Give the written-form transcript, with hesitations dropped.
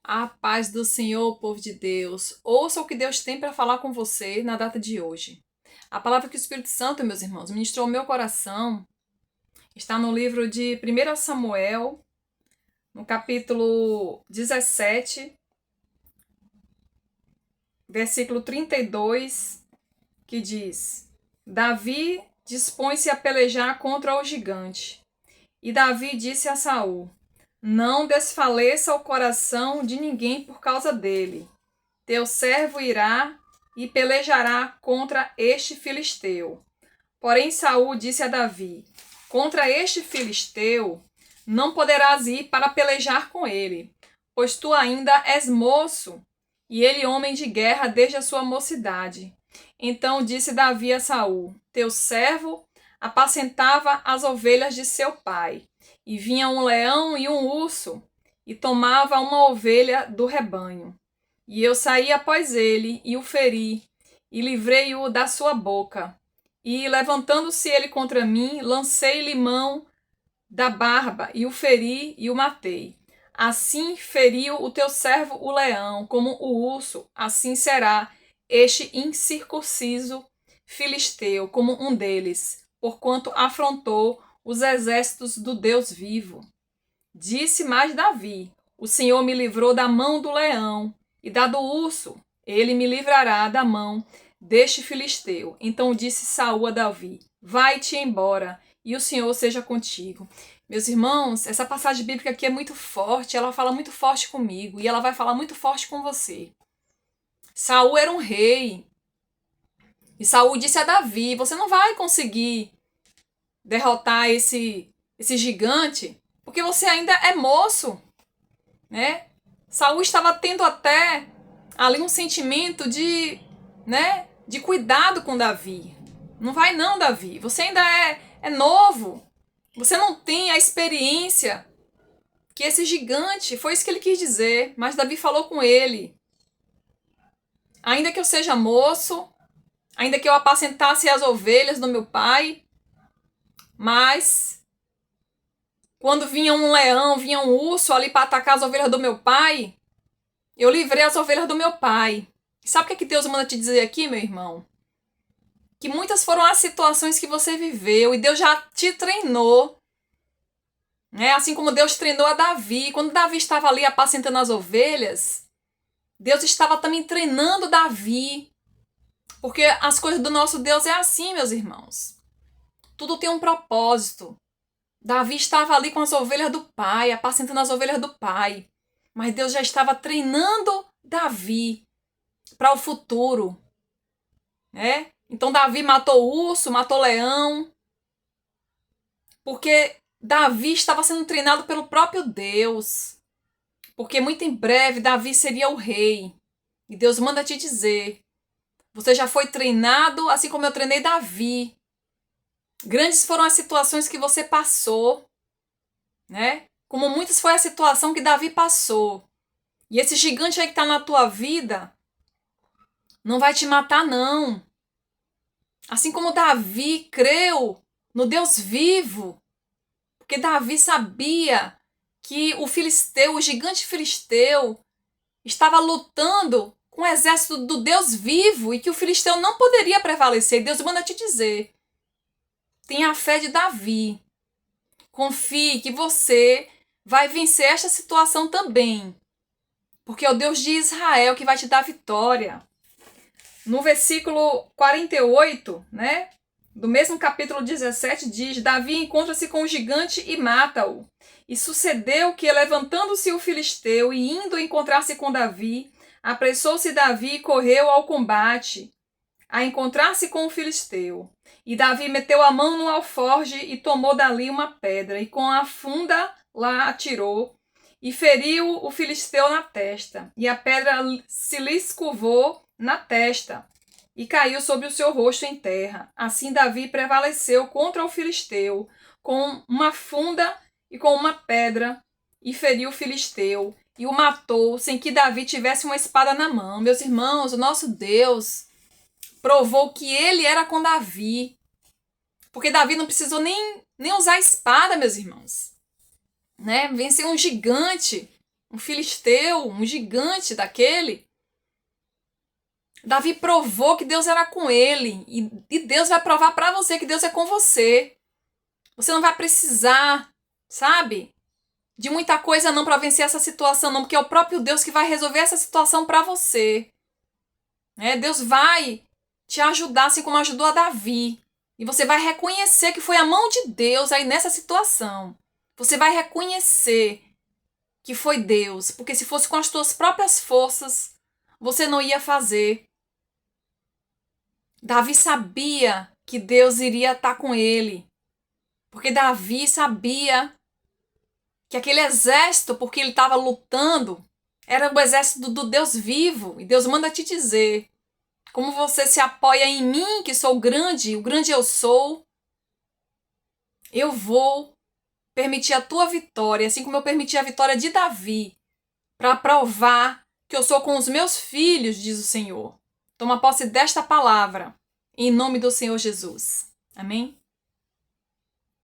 A paz do Senhor, povo de Deus. Ouça o que Deus tem para falar com você na data de hoje. A palavra que o Espírito Santo, meus irmãos, ministrou ao meu coração está no livro de 1 Samuel, no capítulo 17, versículo 32, que diz: Davi dispõe-se a pelejar contra o gigante. E Davi disse a Saul: Não desfaleça o coração de ninguém por causa dele. Teu servo irá e pelejará contra este filisteu. Porém Saul disse a Davi: Contra este filisteu não poderás ir para pelejar com ele, pois tu ainda és moço, e ele homem de guerra desde a sua mocidade. Então disse Davi a Saul: Teu servo apacentava as ovelhas de seu pai, e vinha um leão e um urso, e tomava uma ovelha do rebanho. E eu saí após ele, e o feri, e livrei-o da sua boca. E, levantando-se ele contra mim, lancei-lhe mão da barba, e o feri, e o matei. Assim feriu o teu servo o leão, como o urso, assim será este incircunciso filisteu, como um deles, porquanto afrontou os exércitos do Deus vivo. Disse mais Davi: O Senhor me livrou da mão do leão e da do urso, ele me livrará da mão deste filisteu. Então disse Saul a Davi: Vai-te embora, e o Senhor seja contigo. Meus irmãos, essa passagem bíblica aqui é muito forte, ela fala muito forte comigo, e ela vai falar muito forte com você. Saul era um rei, e Saul disse a Davi: Você não vai conseguir derrotar esse gigante, porque você ainda é moço, né? Saul estava tendo até ali um sentimento de cuidado com Davi. Não vai não, Davi. Você ainda é novo. Você não tem a experiência que esse gigante, foi isso que ele quis dizer. Mas Davi falou com ele: Ainda que eu seja moço, ainda que eu apacentasse as ovelhas do meu pai, mas quando vinha um leão, vinha um urso ali para atacar as ovelhas do meu pai, eu livrei as ovelhas do meu pai. Sabe o que Deus manda te dizer aqui, meu irmão? Que muitas foram as situações que você viveu e Deus já te treinou. Né? Assim como Deus treinou a Davi. Quando Davi estava ali apacentando as ovelhas, Deus estava também treinando Davi. Porque as coisas do nosso Deus é assim, meus irmãos. Tudo tem um propósito. Davi estava ali com as ovelhas do pai, apacentando as ovelhas do pai. Mas Deus já estava treinando Davi para o futuro. Né? Então Davi matou o urso, matou o leão. Porque Davi estava sendo treinado pelo próprio Deus. Porque muito em breve Davi seria o rei. E Deus manda te dizer: você já foi treinado assim como eu treinei Davi. Grandes foram as situações que você passou, né? Como muitas foi a situação que Davi passou. E esse gigante aí que está na tua vida não vai te matar, não. Assim como Davi creu no Deus vivo, porque Davi sabia que o filisteu, o gigante filisteu, estava lutando com o exército do Deus vivo e que o filisteu não poderia prevalecer. Deus manda te dizer: tenha a fé de Davi. Confie que você vai vencer esta situação também. Porque é o Deus de Israel que vai te dar vitória. No versículo 48, né? Do mesmo capítulo 17 diz: Davi encontra-se com o gigante e mata-o. E sucedeu que, levantando-se o filisteu e indo encontrar-se com Davi, apressou-se Davi e correu ao combate, a encontrar-se com o filisteu. E Davi meteu a mão no alforge e tomou dali uma pedra, e com a funda lá atirou, e feriu o filisteu na testa. E a pedra se lhe escovou na testa, e caiu sobre o seu rosto em terra. Assim Davi prevaleceu contra o filisteu, com uma funda e com uma pedra, e feriu o filisteu, e o matou, sem que Davi tivesse uma espada na mão. Meus irmãos, o nosso Deus provou que ele era com Davi, porque Davi não precisou nem usar a espada, meus irmãos. Né? Venceu um gigante um filisteu, um gigante daquele, Davi provou que Deus era com ele. E Deus vai provar para você que Deus é com você. Você não vai precisar, sabe, de muita coisa não para vencer essa situação, não, porque é o próprio Deus que vai resolver essa situação para você. Deus vai te ajudar, assim como ajudou a Davi. E você vai reconhecer que foi a mão de Deus aí nessa situação. Você vai reconhecer que foi Deus, porque se fosse com as tuas próprias forças, você não ia fazer. Davi sabia que Deus iria estar com ele, porque Davi sabia que aquele exército, porque ele estava lutando, era o exército do Deus vivo. E Deus manda te dizer: como você se apoia em mim, que sou grande, o grande eu sou, eu vou permitir a tua vitória, assim como eu permiti a vitória de Davi, para provar que eu sou com os meus filhos, diz o Senhor. Toma posse desta palavra, em nome do Senhor Jesus. Amém?